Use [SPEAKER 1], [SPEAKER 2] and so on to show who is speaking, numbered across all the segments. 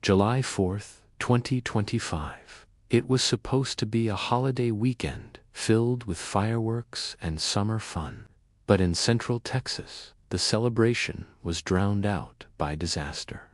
[SPEAKER 1] July 4th, 2025. It was supposed to be a holiday weekend filled with fireworks and summer fun. But in Central Texas, the celebration was drowned out by disaster.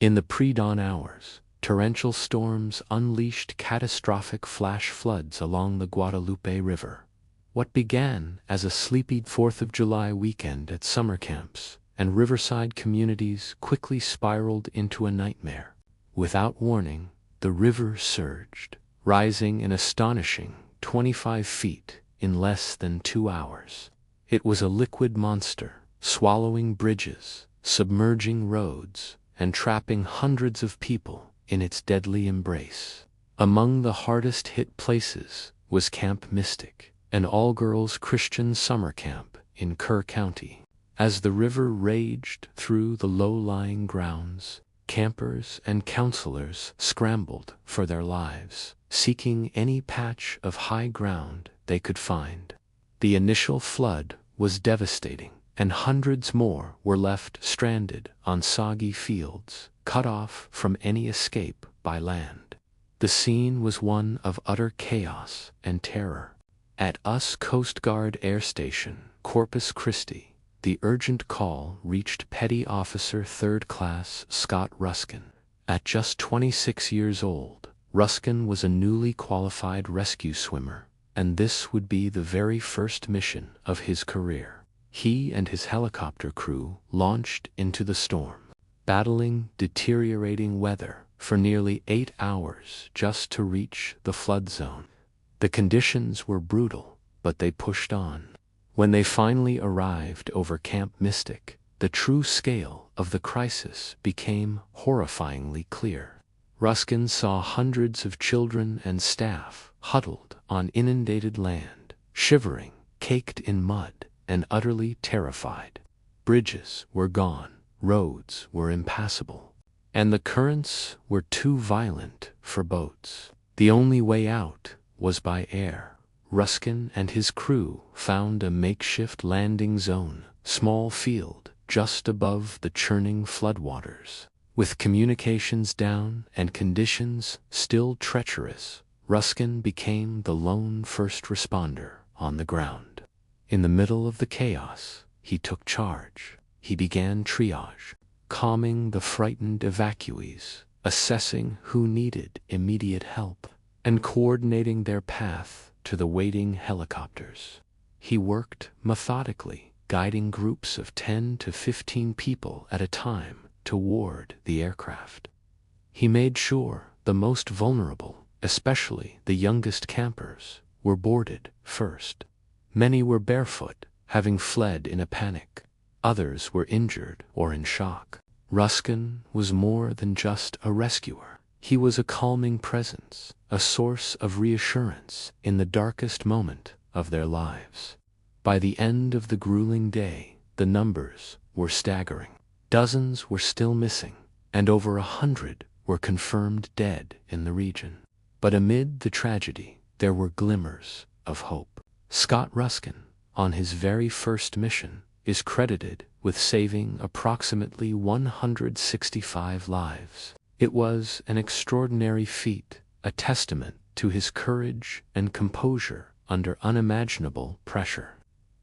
[SPEAKER 1] In the pre-dawn hours, torrential storms unleashed catastrophic flash floods along the Guadalupe River. What began as a sleepy 4th of July weekend at summer camps and riverside communities quickly spiraled into a nightmare. Without warning, the river surged, rising an astonishing 25 feet in less than 2 hours. It was a liquid monster, swallowing bridges, submerging roads, and trapping hundreds of people in its deadly embrace. Among the hardest hit places was Camp Mystic, an all-girls Christian summer camp in Kerr County. As the river raged through the low-lying grounds, campers and counselors scrambled for their lives, seeking any patch of high ground they could find. The initial flood was devastating, and hundreds more were left stranded on soggy fields, cut off from any escape by land. The scene was one of utter chaos and terror. At US Coast Guard Air Station, Corpus Christi, the urgent call reached Petty Officer 3rd Class Scott Ruskin. At just 26 years old, Ruskin was a newly qualified rescue swimmer, and this would be the very first mission of his career. He and his helicopter crew launched into the storm, battling deteriorating weather for nearly 8 hours just to reach the flood zone. The conditions were brutal, but they pushed on. When they finally arrived over Camp Mystic, the true scale of the crisis became horrifyingly clear. Ruskin saw hundreds of children and staff huddled on inundated land, shivering, caked in mud, and utterly terrified. Bridges were gone, roads were impassable, and the currents were too violent for boats. The only way out was by air. Ruskin and his crew found a makeshift landing zone, small field just above the churning floodwaters. With communications down and conditions still treacherous, Ruskin became the lone first responder on the ground. In the middle of the chaos, he took charge. He began triage, calming the frightened evacuees, assessing who needed immediate help, and coordinating their path to the waiting helicopters. He worked methodically, guiding groups of 10 to 15 people at a time toward the aircraft. He made sure the most vulnerable, especially the youngest campers, were boarded first. Many were barefoot, having fled in a panic. Others were injured or in shock. Ruskin was more than just a rescuer. He was a calming presence, a source of reassurance in the darkest moment of their lives. By the end of the grueling day, the numbers were staggering. Dozens were still missing, and over 100 were confirmed dead in the region. But amid the tragedy, there were glimmers of hope. Scott Ruskin, on his very first mission, is credited with saving approximately 165 lives. It was an extraordinary feat, a testament to his courage and composure under unimaginable pressure.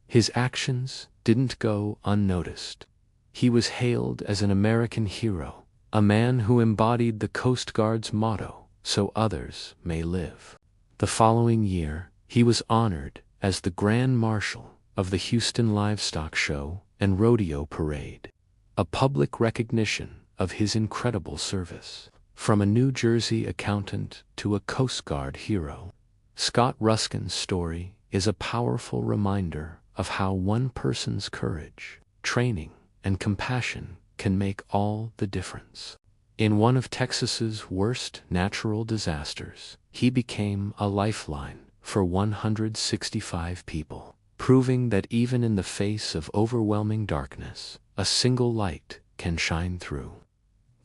[SPEAKER 1] His actions didn't go unnoticed. He was hailed as an American hero, a man who embodied the Coast Guard's motto, "So others may live." The following year, he was honored as the Grand Marshal of the Houston Livestock Show and Rodeo Parade, a public recognition of his incredible service. From a New Jersey accountant to a Coast Guard hero, Scott Ruskin's story is a powerful reminder of how one person's courage, training, and compassion can make all the difference. In one of Texas's worst natural disasters, he became a lifeline for 165 people, proving that even in the face of overwhelming darkness, a single light can shine through.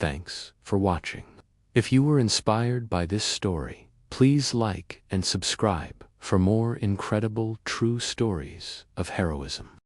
[SPEAKER 1] Thanks for watching. If you were inspired by this story, please like and subscribe for more incredible true stories of heroism.